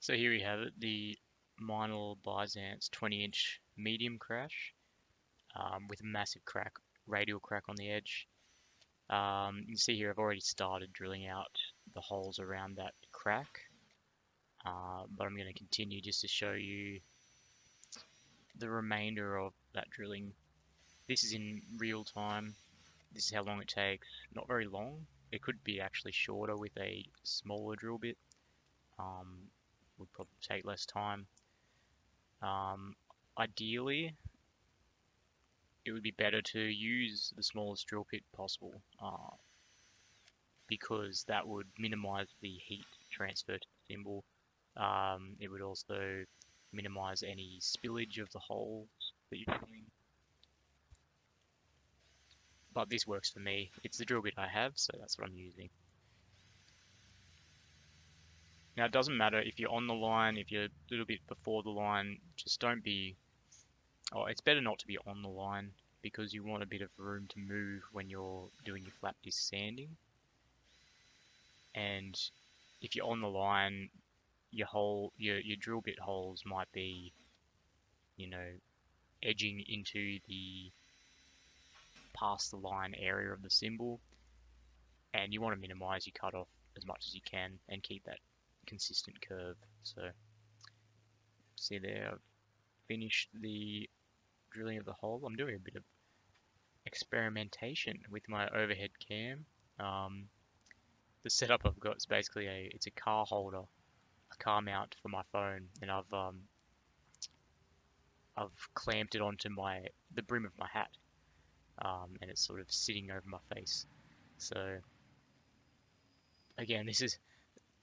So here we have it, the Meinl Byzance 20-inch medium crash with a massive crack, radial crack on the edge. You can see here I've already started drilling out the holes around that crack, but I'm going to continue just to show you the remainder of that drilling. This is in real time. This is how long it takes. Not very long. It could be actually shorter with a smaller drill bit. Would probably take less time. Ideally, it would be better to use the smallest drill bit possible because that would minimize the heat transfer to the cymbal. It would also minimize any spillage of the holes that you're drilling. But this works for me. It's the drill bit I have, so that's what I'm using. Now, it doesn't matter if you're on the line, if you're a little bit before the line, just don't be... Oh, it's better not to be on the line because you want a bit of room to move when you're doing your flap disc sanding. And if you're on the line, your drill bit holes might be, edging into the past the line area of the cymbal, and you want to minimize your cutoff as much as you can and keep that consistent curve. So see there, I've finished the drilling of the hole. I'm doing a bit of experimentation with my overhead cam. The setup I've got is basically it's a car holder, a car mount for my phone, and I've clamped it onto the brim of my hat, and it's sort of sitting over my face. So again, this is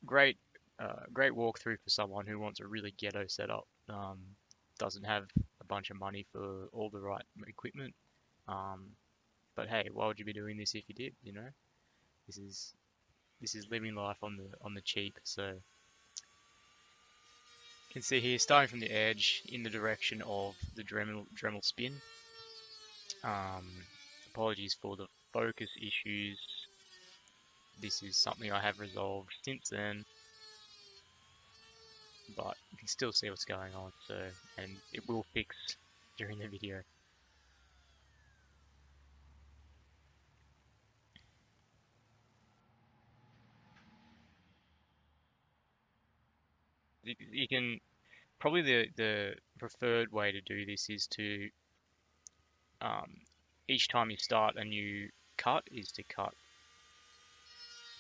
great walkthrough for someone who wants a really ghetto setup. Doesn't have a bunch of money for all the right equipment. But hey, why would you be doing this if you did? This is living life on the cheap. So you can see here, starting from the edge in the direction of the Dremel spin. Apologies for the focus issues. This is something I have resolved since then, but you can still see what's going on. And it will fix during the video. You can probably the preferred way to do this is to each time you start a new cut is to cut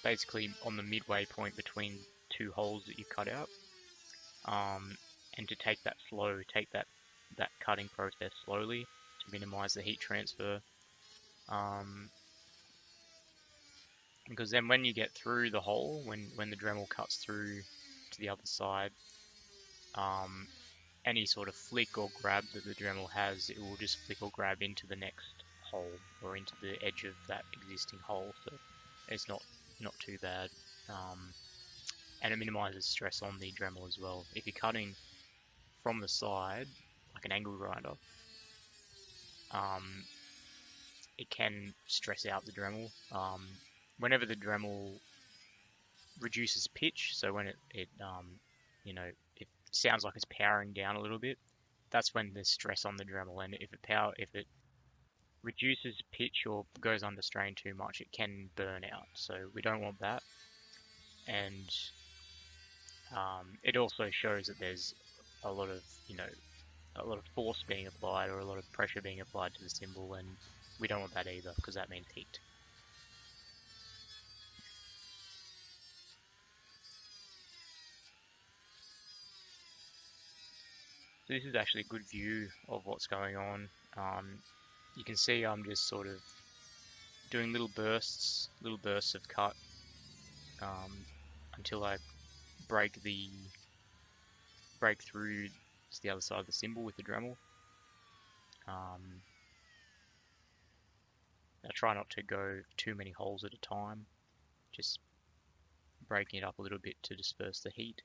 basically on the midway point between two holes that you cut out, and to take that cutting process slowly to minimize the heat transfer, because then when you get through the hole, when the Dremel cuts through to the other side, any sort of flick or grab that the Dremel has, it will just flick or grab into the next hole or into the edge of that existing hole, so it's not too bad, and it minimizes stress on the Dremel as well. If you're cutting from the side like an angle grinder, it can stress out the Dremel. Whenever the Dremel reduces pitch, so when it sounds like it's powering down a little bit, that's when there's stress on the Dremel. And if it reduces pitch or goes under strain too much, it can burn out. So we don't want that. And it also shows that there's a lot of force being applied or a lot of pressure being applied to the cymbal, and we don't want that either because that means heat. So this is actually a good view of what's going on. You can see I'm just sort of doing little bursts of cut until I break through to the other side of the cymbal with the Dremel. I try not to go too many holes at a time, just breaking it up a little bit to disperse the heat.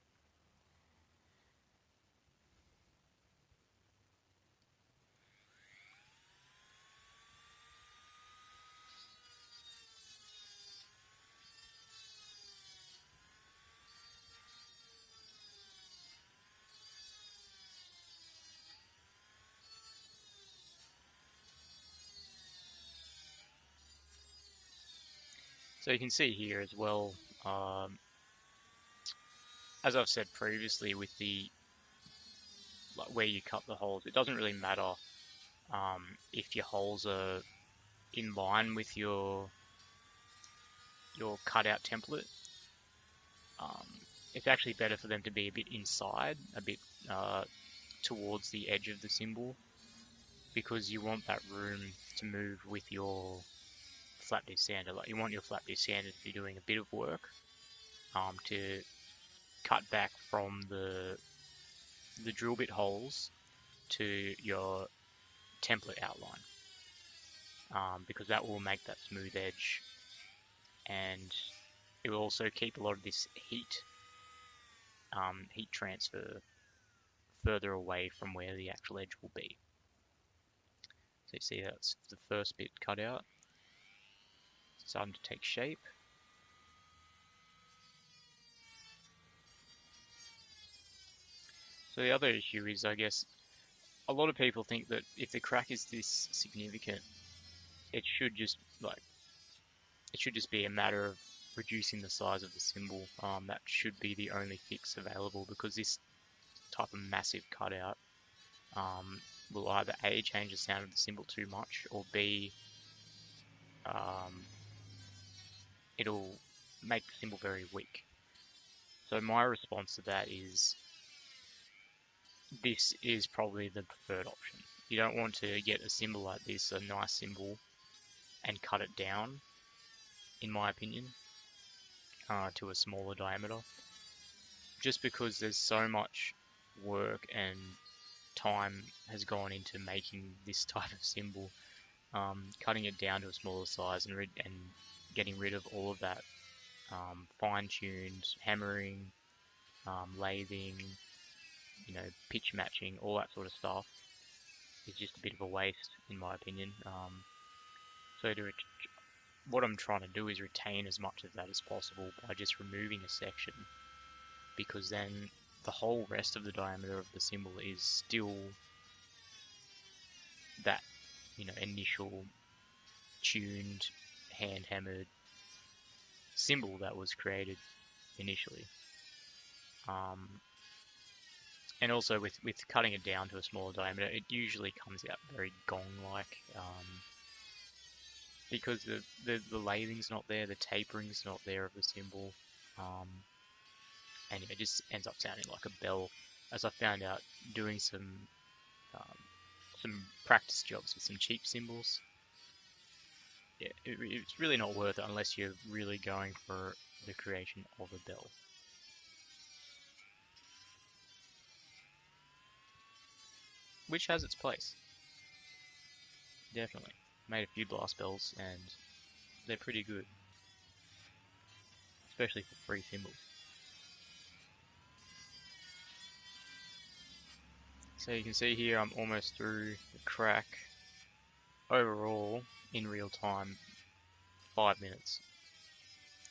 So you can see here as well, as I've said previously, with the where you cut the holes, it doesn't really matter if your holes are in line with your cutout template. It's actually better for them to be a bit inside, a bit towards the edge of the cymbal, because you want that room to move with your flat disc sander. Like, you want your flat disc sander to be doing a bit of work to cut back from the drill bit holes to your template outline, because that will make that smooth edge, and it will also keep a lot of this heat transfer further away from where the actual edge will be. So you see that's the first bit cut out. It's starting to take shape. So the other issue is, I guess, a lot of people think that if the crack is this significant, it should just be a matter of reducing the size of the cymbal. That should be the only fix available, because this type of massive cutout will either A, change the sound of the cymbal too much, or B, it'll make the cymbal very weak. So my response to that is, this is probably the preferred option. You don't want to get a cymbal like this, a nice cymbal, and cut it down, in my opinion, to a smaller diameter, just because there's so much work and time has gone into making this type of cymbal. Cutting it down to a smaller size and getting rid of all of that fine-tuned hammering, lathing, pitch matching, all that sort of stuff is just a bit of a waste, in my opinion. So what I'm trying to do is retain as much of that as possible by just removing a section, because then the whole rest of the diameter of the cymbal is still that initial tuned, hand hammered cymbal that was created initially. And also with cutting it down to a smaller diameter, it usually comes out very gong-like, because the lathing's not there, the tapering's not there of the cymbal, and it just ends up sounding like a bell. As I found out doing some practice jobs with some cheap cymbals, yeah, it's really not worth it unless you're really going for the creation of a bell. Which has its place. Definitely. Made a few blast bells and they're pretty good. Especially for free cymbals. So you can see here I'm almost through the crack. Overall, in real time, 5 minutes.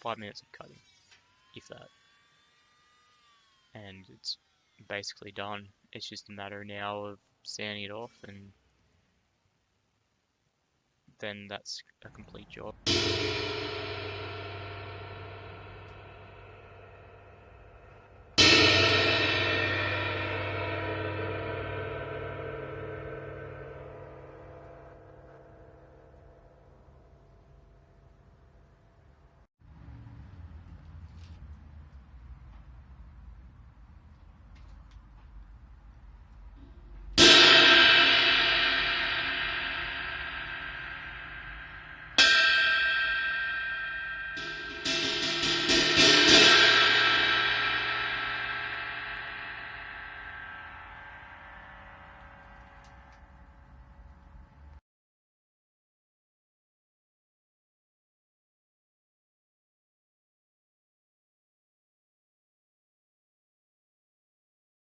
5 minutes of cutting, if that. And it's basically done. It's just a matter now of sanding it off, and then that's a complete job.